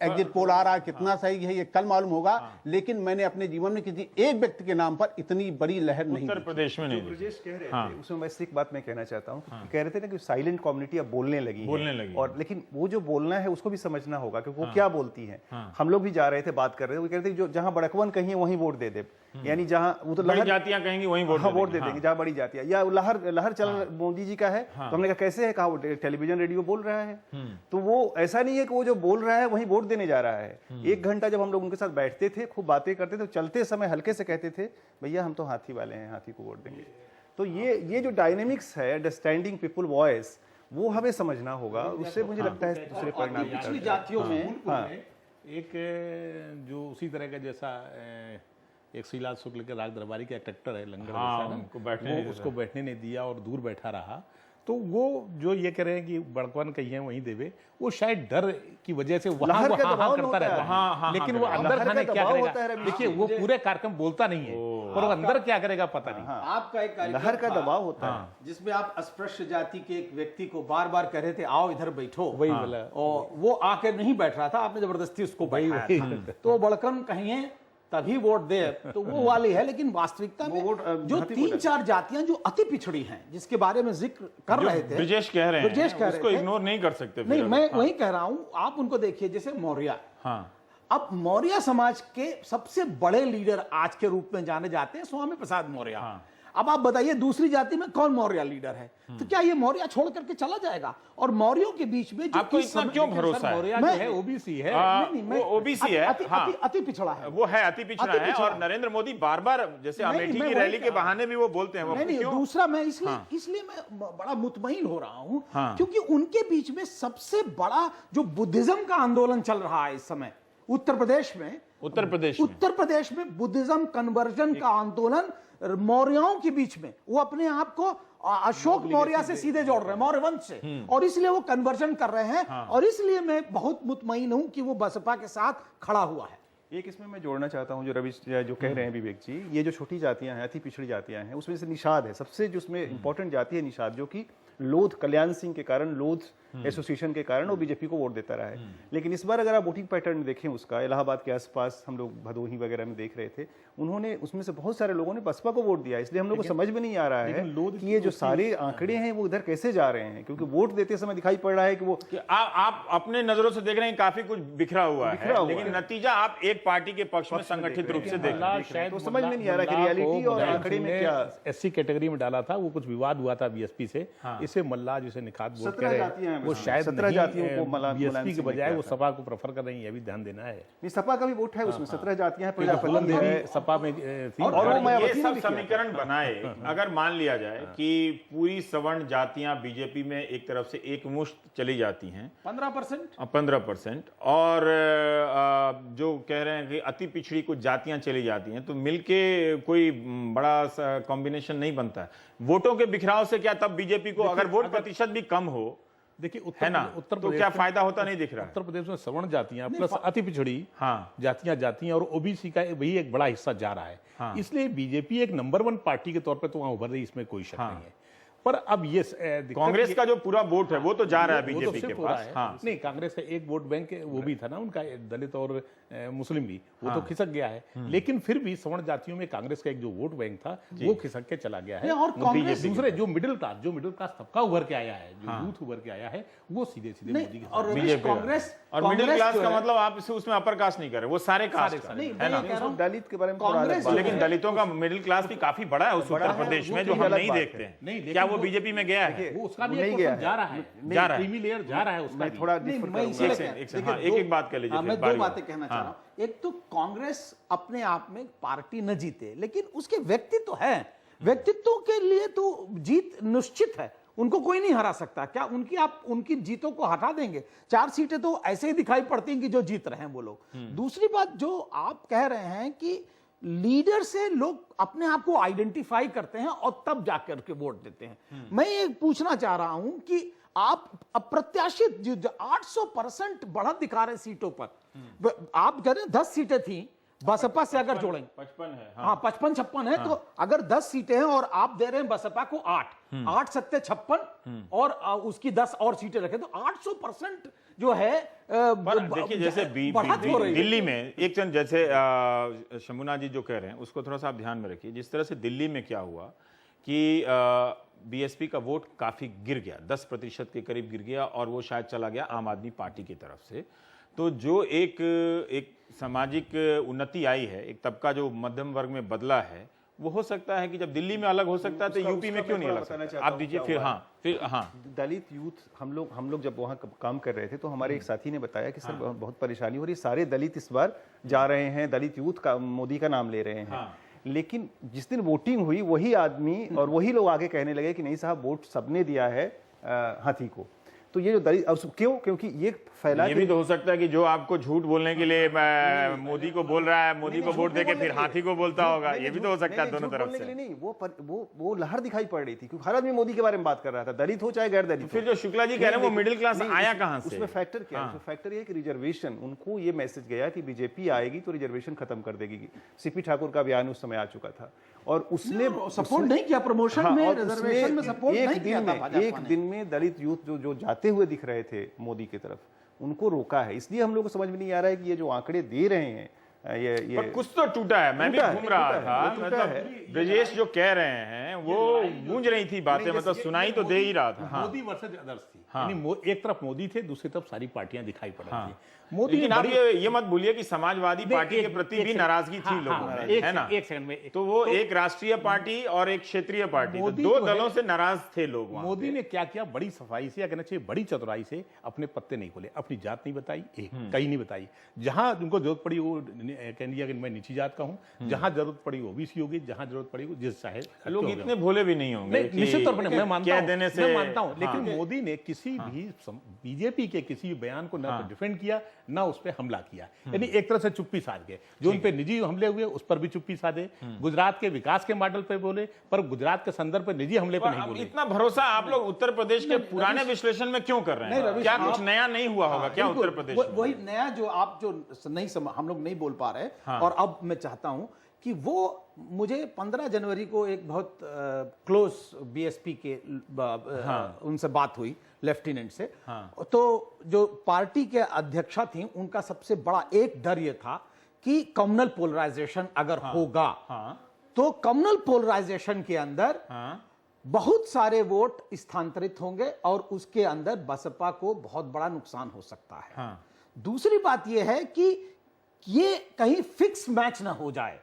एग्जिट पोल आ रहा है कितना सही है, ये कल मालूम होगा। लेकिन मैंने अपने जीवन में किसी एक व्यक्ति के नाम पर इतनी बड़ी लहर नहीं, उत्तर प्रदेश में नहीं। ब्रजेश कह रहे थे उसमें बस एक बात मैं कहना चाहता हूँ, कह रहे थे ना कि साइलेंट कम्युनिटी अब बोलने लगी। और लेकिन वो जो बोलना है उसको भी समझना होगा कि वो क्या बोलती है। हम लोग भी जा रहे थे, बात कर रहे थे, वो कह रहे थे जो जहां बड़कवन कहीं है वहीं वोट दे दे। यानी जहां वो तो बड़ी लहर जातियां कहेंगी वहीं वोट हाँ, दे वोट दे देंगी। देंगे जहां बड़ी जातियां, या लहर चल मोदी जी का है, तो हमने कहा कैसे है, कहा वो टेलीविजन रेडियो बोल रहा है, तो वो ऐसा नहीं है कि वो जो बोल रहा है वहीं वोट देने जा रहा है। 1 घंटा जब हम लोग उनके साथ बैठते थे, खूब बातें करते थे, चलते समय हल्के से कहते थे भैया हम तो हाथी वाले हैं, हाथी को वोट देंगे। तो ये जो डायनेमिक्स है, अंडरस्टैंडिंग पीपल वॉइस, वो हमें समझना होगा, उससे मुझे लगता है दूसरे परिणाम भी पिछड़ी निकलते हैं। जातियों में एक जो उसी तरह का जैसा एक श्रीलाल शुक्ल के राग दरबारी का एक ट्रैक्टर है लंगर हाँ, जैसा ना, उनको बैठने नहीं वो देता। उसको बैठने नहीं दिया और दूर बैठा रहा। तो वो जो ये कह रहे हैं कि बड़कवन कही है वहीं देवे, वो शायद डर की वजह से वहां लहर का वहां दबाव करता होता है। रहता है, लेकिन वो अंदर लहर का खाने क्या दबाव होता है करेगा, रवि। देखिए वो पूरे कार्यक्रम बोलता नहीं है और वो अंदर क्या करेगा पता नहीं। आपका एक कार्यक्रम लहर का था, दबाव होता है। जिसमें आप अस्पृश्य जाति के एक व्यक्ति को बार बार कह रहे थे आओ इधर बैठो, वही बोला। और वो आकर नहीं बैठ रहा था, आपने जबरदस्ती उसको बैठाया था। तो बड़कन कहिए तभी वोट दे, तो वो वाली है। लेकिन वास्तविकता में वो वोट, जो हाथी को 3-4 जातियां जो अति पिछड़ी हैं, जिसके बारे में जिक्र कर रहे थे, ब्रिजेश कह रहे ब्रिजेश हैं कह रहे उसको थे। इग्नोर नहीं कर सकते फिर नहीं, अगर। मैं वही कह रहा हूं, आप उनको देखिए, जैसे मौर्य। हाँ अब मौर्य समाज के सबसे बड़े लीडर आज के रूप में जाने जाते हैं स्वामी प्रसाद मौर्य। अब आप बताइए दूसरी जाति में कौन मौर्य लीडर है, तो क्या ये मौर्य छोड़ करके चला जाएगा? और मौर्यों के बीच में जो आपको इस इतना समय- क्यों लेकिन भरोसा सर, है? मौर्य जो मैं- है ओबीसी है। मैं वो ओबीसी है, हाँ। अति पिछड़ा है। वो है अति पिछड़ा अति है, पिछड़ा। और नरेंद्र मोदी बार बार जैसे नहीं, अमेठी मैं की वही रैली के कह रहा बहाने भी वो बोलते हैं, वो नहीं, क्यों? दूसरा मैं इसलिए मैं बड़ा मुतमईन हो रहा हूं, हाँ। क्योंकि उनके बीच में सबसे बड़ा जो बुद्धिज्म का आंदोलन चल रहा है इस समय उत्तर प्रदेश में, उत्तर प्रदेश में बुद्धिज्म कन्वर्जन का आंदोलन मौर्यों के बीच में, वो अपने आप को अशोक मौर्य से सीधे जोड़ रहे हैं, मौर्य वंश से, और इसलिए वो कन्वर्जन कर रहे हैं। और इसलिए मैं बहुत मुतमईन हूं कि वो बसपा के साथ खड़ा हुआ है। एक इसमें मैं जोड़ना चाहता हूं, जो रवि जो कह रहे हैं विवेक जी, ये जो छोटी जातियां हैं, अति पिछड़ी जातियां हैं, उसमें से निषाद है सबसे, जो उसमें इंपॉर्टेंट जाति है निषाद, जो कि लोध कल्याण सिंह के कारण, लोध एसोसिएशन के कारण वो बीजेपी को वोट देता रहा है। लेकिन इस बार अगर आप वोटिंग पैटर्न देखें उसका, इलाहाबाद के आसपास हम लोग भदोही वगैरह में देख रहे थे, उन्होंने उसमें से बहुत सारे लोगों ने बसपा को वोट दिया। इसलिए हम लोग को समझ में नहीं आ रहा है कि ये जो सारे आंकड़े हैं वो इधर कैसे जा रहे हैं, क्योंकि वोट देते समय दिखाई पड़ रहा है कि वो आप अपने नजरों से देख रहे हैं काफी कुछ बिखरा हुआ है, लेकिन नतीजा आप एक पार्टी के पक्ष में संगठित रूप से देख रहे हैं। शायद तो समझ में नहीं आ रहा कि रियलिटी और आंकड़े में क्या। एससी कैटेगरी में डाला था, वो कुछ विवाद हुआ था बीएसपी से, इससे मल्ला जिसे निखात बोल 17 कह जातियां रहे हैं हैं, वो उसमें। शायद 17 जातियों को बीएसपी के सिंह ने बजाय किया वो था। सपा को प्रेफर कर रही है, ये भी ध्यान देना है। नहीं, सपा का भी वोट है उसमें, 17 जातियां हैं, फूलन प्रजापति देवी है। सपा में थी। और वो ये मायावती ने सब भी किया था। समीकरण बनाए, अगर मान लिया जाए कि पूरी सवर्ण जातियां बीजेपी में एक तरफ से एक मुश्त चली जाती हैं 15%। 15%, और जो कह रहे हैं कि अति पिछड़ी कुछ जातियां चली जाती हैं, तो मिलके कोई बड़ा कॉम्बिनेशन नहीं बनता है। वोटों के बिखराव से क्या तब बीजेपी को अगर वोट प्रतिशत भी कम हो, देखिए है ना, उत्तर तो प्रदेश क्या में- फायदा होता नहीं दिख रहा है? उत्तर प्रदेश में सवर्ण जातियां प्लस अति पिछड़ी हाँ। जातियां और ओबीसी का वही एक बड़ा हिस्सा जा रहा है। हाँ। इसलिए बीजेपी एक नंबर 1 पार्टी के तौर पे तो वहां उभर रही, इसमें कोई शक नहीं है। पर अब ये दिक्कत कांग्रेस ये- का जो पूरा वोट है वो तो जा रहा है वो तो बीजेपी सिर्फ के हो रहा पास। है। हाँ। नहीं, कांग्रेस का एक वोट बैंक वो भी था ना उनका, दलित और मुस्लिम भी, वो तो खिसक गया है। लेकिन फिर भी सवर्ण जातियों में कांग्रेस का एक जो वोट बैंक था वो खिसक के चला गया है। नहीं, और कांग्रेस- दूसरे जो मिडिल क्लास तबका उभर के आया है, जो यूथ उभर के आया है, वो सीधे सीधे मोदी के नहीं, साथ और रमेश, बीजेपी कांग्रेस और मिडिल कांग्रेस क्लास जो का है- मतलब आप इसे उसमें अपर कास्ट नहीं कर रहे, वो सारे कास्ट का नहीं, है मैं ना। ये कह रहा हूं, दलित के बारे में थोड़ा अलग कांग्रेस बात जो है। लेकिन दलितों का मिडिल क्लास भी काफी बड़ा है उस उत्तर प्रदेश में, जो हम नहीं देखते हैं। नहीं, लेकिन क्या वो वो- बीजेपी में गया है? वो उसका भी नहीं एक गया portion जा रहा है, जा रहा है। क्रीमी लेयर जा रहा है उसका मैं भी। थोड़ा नहीं, डिफर मैं करूंगा। इसीलिए एक से- कह- एक से- देखिए, हाँ, एक-एक बात कर लीजिए, हाँ, फिर मैं दो बारी बातें बारी। कहना चाह हाँ। रहा हूं। एक तो कांग्रेस अपने आप में पार्टी न जीते, लेकिन उसके व्यक्तित्व है, व्यक्तित्व के लिए तो जीत निश्चित है, उनको कोई नहीं हरा सकता। क्या आप उनकी जीतों को हटा देंगे? 4 सीटें तो ऐसे ही दिखाई पड़ती हैं कि जो जीत रहे हैं वो लोग। दूसरी बात जो आप कह रहे हैं कि लीडर से लोग अपने आप को आइडेंटिफाई करते हैं और तब जाकर के वोट देते हैं। मैं ये पूछना चाह रहा हूं कि आप अप्रत्याशित जो 800% बढ़त दिखा रहे सीटों पर, आप कह रहे हैं 10 सीटें थी बसपा से अगर जोड़ेंगे 55 है। हाँ 55-56 है, तो अगर 10 सीटें हैं और आप दे रहे हैं बसपा को 8 सत्ते 56 और उसकी 10 और सीटें रखें तो 800% जो है पर देखिए जैसे बढ़त हो रही है। दिल्ली में एक चंद जैसे शंभुनाथ जी जो कह रहे हैं उसको थोड़ा सा आप ध्यान में रखिए। जिस तरह से दिल्ली में क्या हुआ कि बीएसपी का वोट काफी गिर गया, 10% के करीब गिर गया, और वो शायद चला गया आम आदमी पार्टी की तरफ से। तो जो एक सामाजिक उन्नति आई है, एक तबका जो मध्यम वर्ग में बदला है, वो हो सकता है कि जब दिल्ली में अलग हो सकता है तो यूपी में क्यों नहीं अलग सकता? आप दीजिए फिर। हाँ दलित यूथ हम लोग जब वहाँ काम कर रहे थे तो हमारे एक साथी ने बताया कि सर बहुत परेशानी हो रही है, सारे दलित इस बार जा रहे हैं, दलित यूथ का मोदी का नाम ले रहे हैं। लेकिन जिस दिन वोटिंग हुई वही आदमी और वही लोग आगे कहने लगे कि नहीं साहब वोट सबने दिया है हाथी को। तो ये जो दलित क्यों, क्योंकि ये फैला, ये भी तो हो सकता है कि जो आपको झूठ बोलने के लिए मोदी को बोल रहा है, मोदी को वोट देके फिर हाथी को बोलता होगा, ये भी तो हो सकता है दोनों तरफ से। नहीं, वो लहर दिखाई पड़ रही थी क्योंकि हर आदमी मोदी के बारे में बात कर रहा था, दलित हो चाहे गैर दलित। फिर जो शुक्ला जी कह रहे हैं वो मिडिल क्लास आया कहां से? उसमें फैक्टर क्या है? उसमें फैक्टर ये कि रिजर्वेशन, उनको ये मैसेज गया कि बीजेपी आएगी तो रिजर्वेशन खत्म कर देगी। सीपी ठाकुर का बयान उस समय आ चुका था और उसने सपोर्ट नहीं किया प्रमोशन में, रिजर्वेशन में सपोर्ट नहीं किया था। एक दिन में दलित यूथ जो जाते हुए दिख रहे थे मोदी की तरफ, उनको रोका है। इसलिए हम लोग को समझ में नहीं आ रहा है कि ये जो आंकड़े दे रहे हैं ये पर कुछ तो टूटा है। मैं भी घूम रहा था, मतलब ब्रजेश जो कह रहे हैं वो गूंज रही थी बातें, मतलब सुनाई तो दे ही रहा था। मोदी वर्सेज अदर्स थी, यानी एक तरफ मोदी थे, दूसरी तरफ सारी पार्टियां दिखाई पड़ रही थी। मोदी, लेकिन आप ये मत भूलिए कि समाजवादी पार्टी के प्रति भी नाराजगी थी लोगों में, है ना? एक सेकंड में, तो वो एक राष्ट्रीय पार्टी और एक क्षेत्रीय पार्टी, तो दो दलों से नाराज थे लोग। मोदी ने क्या किया, बड़ी सफाई से या कहना चाहिए बड़ी चतुराई से अपने पत्ते नहीं खोले, अपनी जात नहीं बताई, कहीं नहीं बताई। जहां उनको जरूरत पड़ी वो कह दिया कि मैं नीची जात का हूं, जहां जरूरत पड़ी ओबीसी होगी, जहां जरूरत पड़ी जिस चाहे। लोग इतने भोले भी नहीं होंगे, निश्चित तौर पर मैं मानता हूं, लेकिन हाँ। मोदी ने किसी भी बीजेपी के किसी बयान को न डिफेंड किया न उस पर हमला किया, यानी एक तरह से चुप्पी साध गए। जो उन पे निजी हमले हुए उस पर भी चुप्पी साधे, गुजरात के विकास के मॉडल पे बोले पर गुजरात के संदर्भ पे निजी हमले पे नहीं बोले। इतना भरोसा आप लोग उत्तर प्रदेश के पुराने विश्लेषण में क्यों कर रहे हैं? क्या कुछ नया नहीं हुआ होगा क्या उत्तर प्रदेश में? वही नया जो आप जो नहीं हम लोग नहीं बोल पा रहे, और अब मैं चाहता हूं कि वो मुझे 15 जनवरी को एक बहुत क्लोज बीएसपी के उनसे बात हुई, लेफ्टिनेंट से। तो जो पार्टी के अध्यक्षा थी उनका सबसे बड़ा एक डर ये था कि कम्युनल पोलराइजेशन अगर होगा तो कम्युनल पोलराइजेशन के अंदर बहुत सारे वोट स्थानांतरित होंगे और उसके अंदर बसपा को बहुत बड़ा नुकसान हो सकता है। दूसरी बात यह है कि ये कहीं फिक्स मैच ना हो जाए,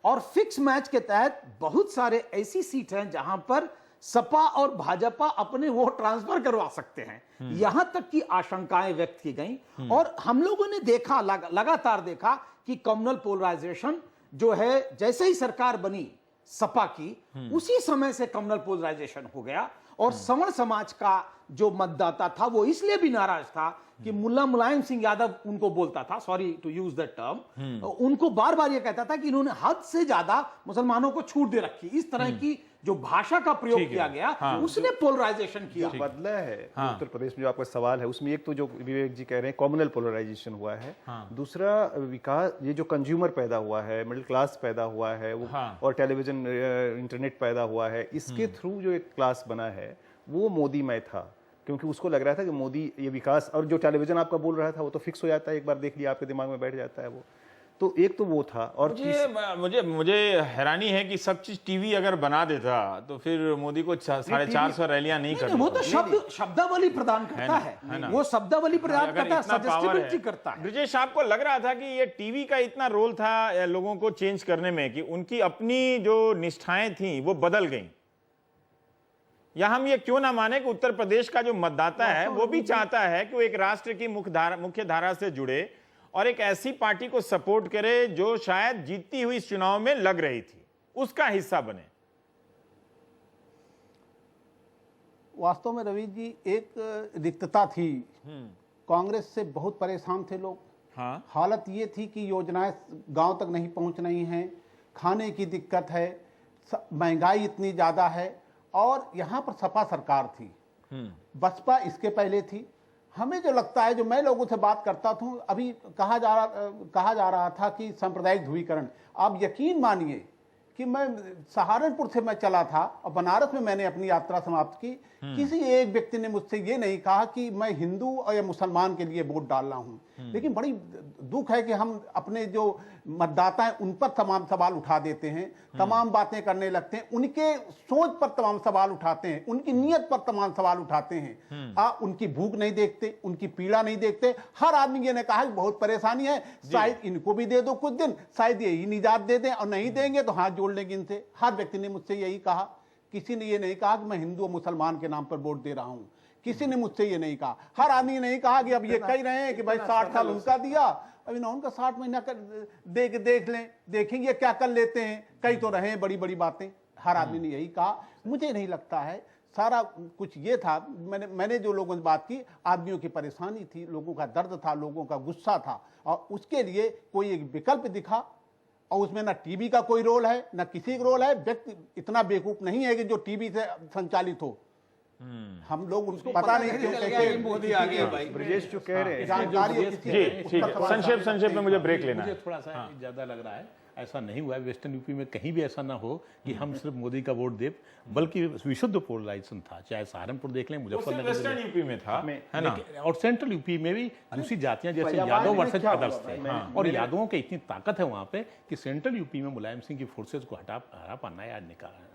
और फिक्स मैच के तहत बहुत सारे ऐसी सीट हैं जहां पर सपा और भाजपा अपने वोट ट्रांसफर करवा सकते हैं, यहां तक की आशंकाएं व्यक्त की गई। और हम लोगों ने देखा, लगातार देखा कि कम्युनल पोलराइजेशन जो है, जैसे ही सरकार बनी सपा की उसी समय से कम्युनल पोलराइजेशन हो गया। और सवर्ण समाज का जो मतदाता था वो इसलिए भी नाराज था कि मुल्ला मुलायम सिंह यादव उनको बोलता था, sorry to use that term, उनको बार बार ये कहता था कि इन्होंने हद से ज्यादा मुसलमानों को छूट दे रखी। इस तरह की जो भाषा का प्रयोग किया गया, उसने पोलराइजेशन किया। बदला है उत्तर प्रदेश में। जो आपका सवाल है उसमें एक तो जो विवेक जी कह रहे हैं कम्युनल पोलराइजेशन हुआ है, दूसरा विकास, ये जो कंज्यूमर पैदा हुआ है, मिडिल क्लास पैदा हुआ है, वो और टेलीविजन इंटरनेट पैदा हुआ है, इसके थ्रू जो एक क्लास बना है वो मोदी में था, क्योंकि उसको लग रहा था कि मोदी ये विकास, और जो टेलीविजन आपका बोल रहा था वो तो फिक्स हो जाता है, एक बार देख लिया आपके दिमाग में बैठ जाता है वो। तो एक तो वो था। और मुझे हैरानी है कि सब चीज टीवी अगर बना देता तो फिर मोदी को 450 रैलियां नहीं करनी। वो तो शब्दावली प्रदान करता है, वो शब्दावली प्रदान करता है, सजेस्टिबिलिटी करता है। ब्रजेश, आपको लग रहा था कि ये टीवी का इतना रोल था लोगों को चेंज करने में कि उनकी अपनी जो निष्ठाएं थी वो बदल गई? या हम ये क्यों ना माने कि उत्तर प्रदेश का जो मतदाता है वो भी चाहता है कि वो एक राष्ट्र की मुख्य धारा से जुड़े और एक ऐसी पार्टी को सपोर्ट करे जो शायद जीतती हुई इस चुनाव में लग रही थी, उसका हिस्सा बने? वास्तव में रवि जी एक रिक्तता थी, कांग्रेस से बहुत परेशान थे लोग। हालत ये थी कि योजनाएं गांव तक नहीं पहुंच रही हैं, खाने की दिक्कत है, महंगाई इतनी ज्यादा है, और यहां पर सपा सरकार थी, बसपा इसके पहले थी। हमें जो लगता है, जो मैं लोगों से बात करता था, अभी कहा जा रहा था कि सांप्रदायिक ध्रुवीकरण। आप यकीन मानिए कि मैं सहारनपुर से मैं चला था और बनारस में मैंने अपनी यात्रा समाप्त की, किसी एक व्यक्ति ने मुझसे ये नहीं कहा कि मैं हिंदू या मुसलमान के लिए वोट डाल रहा हूं। लेकिन बड़ी दुख है कि हम अपने जो मतदाता हैं उन पर तमाम सवाल उठा देते हैं, तमाम बातें करने लगते हैं, उनके सोच पर तमाम सवाल उठाते हैं, उनकी नीयत पर तमाम सवाल उठाते हैं। उनकी भूख नहीं देखते, उनकी पीड़ा नहीं देखते। हर आदमी ये ने कहा कि बहुत परेशानी है, शायद इनको भी दे दो कुछ दिन, शायद यही निजात दे दें, और नहीं देंगे तो हाथ जोड़ लेंगे इनसे। हर व्यक्ति ने मुझसे यही कहा, किसी ने ये नहीं कहा कि मैं हिंदू और मुसलमान के नाम पर वोट दे रहा हूं, किसी ने मुझसे ये नहीं कहा। हर आदमी ने नहीं कहा कि अब ये कह रहे हैं कि भाई 60 साल उनका दिया, अब इन्होंने उनका 60 महीना देख लें, देखेंगे क्या कर लेते हैं, कई तो रहे बड़ी बड़ी बातें। हर आदमी ने यही कहा। मुझे नहीं लगता है, सारा कुछ ये था, मैंने जो लोगों से बात की, आदमियों की परेशानी थी, लोगों का दर्द था, लोगों का गुस्सा था, और उसके लिए कोई एक विकल्प दिखा। और उसमें ना टीवी का कोई रोल है, ना किसी का रोल है। व्यक्ति इतना बेवकूफ नहीं है कि जो टीवी से संचालित हो। हम लोग उनको पता नहीं क्यों कैसे मोदी आ गया भाई। ब्रजेश जो कह रहे हैं, जानकारी जी ठीक है, संक्षेप में मुझे ब्रेक लेना है। मुझे थोड़ा सा ज्यादा लग रहा है, ऐसा नहीं हुआ है वेस्टर्न यूपी में, कहीं भी ऐसा ना हो कि हम सिर्फ मोदी का वोट दे, बल्कि विशुद्ध पोलराइजेशन था। चाहे सहारनपुर देख लें, मुजफ्फरनगर वेस्टर्न यूपी में था, है ना, और सेंट्रल यूपी में भी दूसरी जातियां जैसे यादव वर्सेज अदर्स थे, और यादवों की इतनी ताकत है वहां पे कि सेंट्रल यूपी में मुलायम सिंह की फोर्सेज को हरा पाना या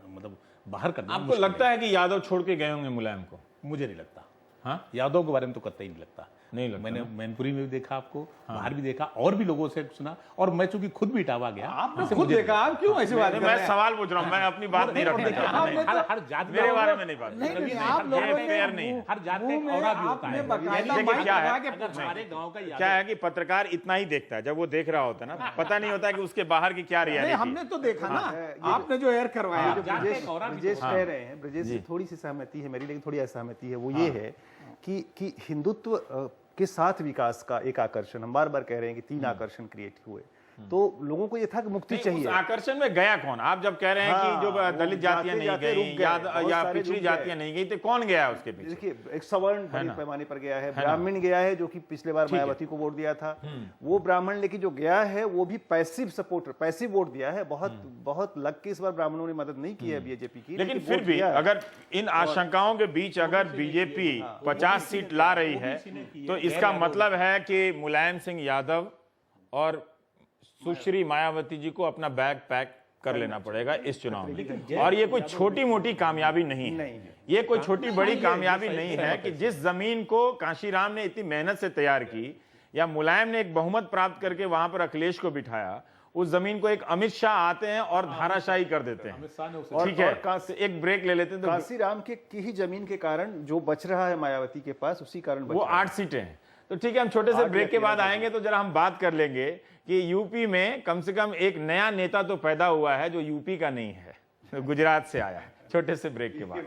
मतलब बाहर करना। आपको लगता है कि यादव छोड़ के गए होंगे मुलायम को? मुझे नहीं लगता। हाँ, यादव के बारे में तो कतई नहीं लगता। नहीं लगता। मैंने मैनपुरी में भी देखा आपको, बाहर भी देखा, और भी लोगों से सुना, और मैं चूंकि खुद भी इटावा गया। आपने खुद देखा, आप क्यों ऐसी बात कर रहे मैं हैं? सवाल पूछ रहा हूँ, मैं अपनी बात नहीं रखना चाहता। हर जात मेरे बारे में नहीं बात, नहीं, नहीं, आप लोगों ने फेयर नहीं है। हर जात का एक औरा भी होता है। देखिए क्या है, हमारे गांव का क्या है कि पत्रकार इतना ही देखता है, जब वो देख रहा होता है ना, पता नहीं होता कि उसके बाहर की क्या नहीं, रियलिटी। हमने तो देखा ना, आपने जो एयर करवाया। ब्रजेश कह रहे हैं, ब्रजेश से थोड़ी सी सहमति है मेरी, लेकिन थोड़ी असहमति है। वो ये है कि हिंदुत्व के साथ विकास का एक आकर्षण, हम बार बार कह रहे हैं कि 3 आकर्षण क्रिएट हुए, तो लोगों को ये था कि मुक्ति चाहिए। उस आकर्षण में गया कौन? आप जब कह रहे हैं कि जो दलित जातियां नहीं गई या पिछड़ी जातियां नहीं गई, तो कौन गया उसके पीछे? देखिए, एक सवर्ण बड़े पैमाने पर गया है, ब्राह्मण गया है, जो कि पिछले बार मायावती को वोट दिया था, वो ब्राह्मण, लेकिन जो गया है वो भी पैसिव सपोर्टर, पैसिव वोट दिया है। बहुत लग के इस बार ब्राह्मणों ने मदद नहीं की है बीजेपी की, लेकिन फिर भी अगर इन आशंकाओं के बीच अगर बीजेपी 50 सीट ला रही है, तो इसका मतलब है कि मुलायम सिंह यादव और सुश्री मायावती जी को अपना बैग पैक कर लेना पड़ेगा इस चुनाव में। और ये कोई छोटी मोटी कामयाबी नहीं है, ये कोई छोटी बड़ी कामयाबी नहीं है कि जिस जमीन को कांशीराम ने इतनी मेहनत से तैयार की, या मुलायम ने एक बहुमत प्राप्त करके वहां पर अखिलेश को बिठाया, उस जमीन को एक अमित शाह आते हैं और धाराशाही कर देते हैं। ठीक है, एक ब्रेक ले लेते हैं। कांशीराम की ही जमीन के कारण जो बच रहा है मायावती के पास, उसी कारण वो 8 सीटें हैं। तो ठीक है, हम छोटे से ब्रेक के बाद आएंगे तो जरा हम बात कर लेंगे कि यूपी में कम से कम एक नया नेता तो पैदा हुआ है जो यूपी का नहीं है, गुजरात से आया है। छोटे से ब्रेक के बाद